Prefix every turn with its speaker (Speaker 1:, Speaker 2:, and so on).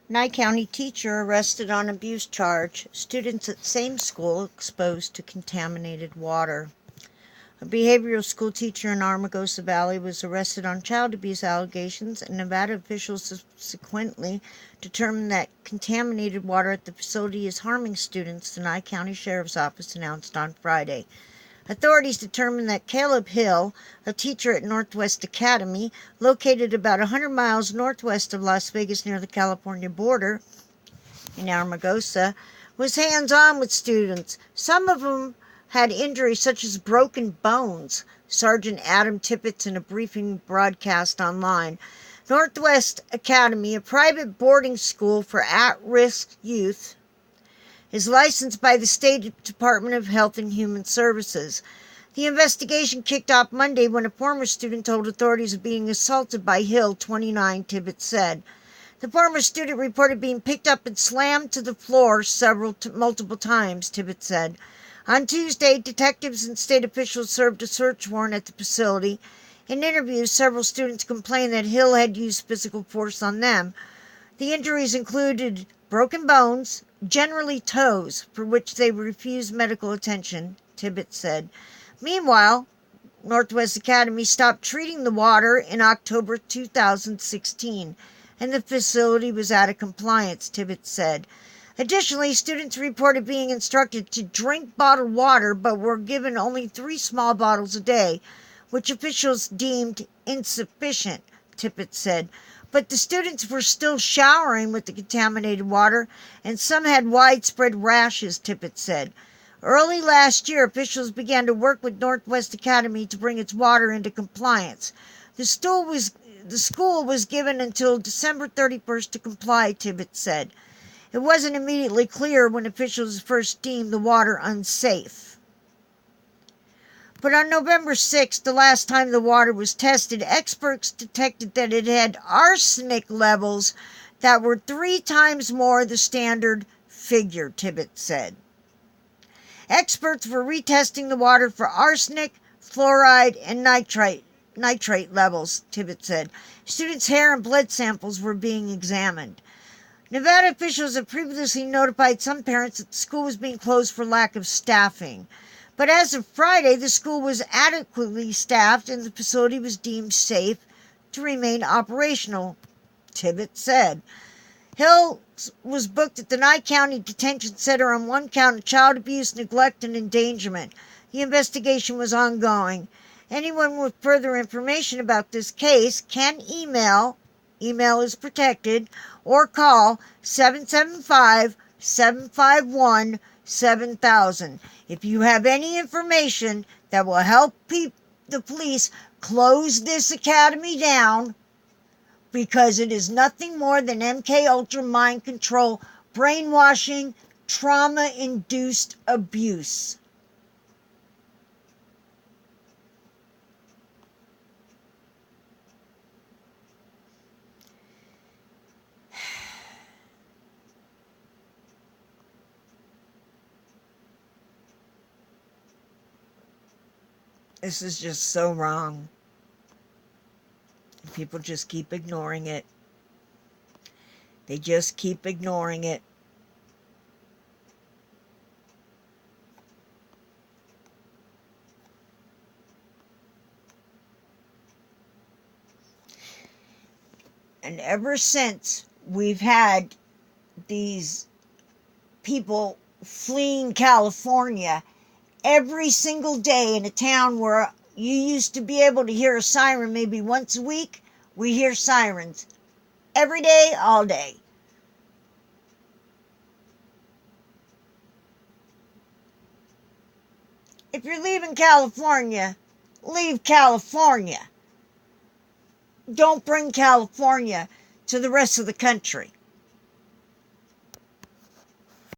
Speaker 1: Nye County teacher arrested on abuse charge. Students at same school exposed to contaminated water. A behavioral school teacher in Armagosa Valley was arrested on child abuse allegations, and Nevada officials subsequently determined that contaminated water at the facility is harming students, the Nye County Sheriff's Office announced on Friday. Authorities determined that Caleb Hill, a teacher at Northwest Academy, located about 100 miles northwest of Las Vegas near the California border in Armagosa, was hands-on with students. Some of them had injuries such as broken bones, Sergeant Adam Tippett in a briefing broadcast online. Northwest Academy, a private boarding school for at-risk youth, is licensed by the State Department of Health and Human Services. The investigation kicked off Monday when a former student told authorities of being assaulted by Hill, 29, Tippett said. The former student reported being picked up and slammed to the floor multiple times, Tippett said. On Tuesday, detectives and state officials served a search warrant at the facility. In interviews, several students complained that Hill had used physical force on them. The injuries included broken bones, generally toes, for which they refused medical attention, Tippett said. Meanwhile, Northwest Academy stopped treating the water in October 2016, and the facility was out of compliance, Tippett said. Additionally, students reported being instructed to drink bottled water but were given only 3 small bottles a day, which officials deemed insufficient, Tippett said. But the students were still showering with the contaminated water, and some had widespread rashes, Tippett said. Early last year, officials began to work with Northwest Academy to bring its water into compliance. The school was given until December 31st to comply, Tippett said. It wasn't immediately clear when officials first deemed the water unsafe. But on November 6th, the last time the water was tested, experts detected that it had arsenic levels that were 3 times more the standard figure, Tippett said. Experts were retesting the water for arsenic, fluoride, and nitrate levels, Tippett said. Students' hair and blood samples were being examined. Nevada officials have previously notified some parents that the school was being closed for lack of staffing. But as of Friday, the school was adequately staffed and the facility was deemed safe to remain operational, Tippett said. Hill was booked at the Nye County Detention Center on 1 count of child abuse, neglect, and endangerment. The investigation was ongoing. Anyone with further information about this case can email is protected, or call 775-751-7000. If you have any information that will help the police close this academy down, because it is nothing more than MK Ultra mind control, brainwashing, trauma-induced abuse. This is just so wrong. People just keep ignoring it. They just keep ignoring it. And ever since we've had these people fleeing California, every single day in a town where you used to be able to hear a siren maybe once a week, we hear sirens every day, all day. If you're leaving California, leave California. Don't bring California to the rest of the country.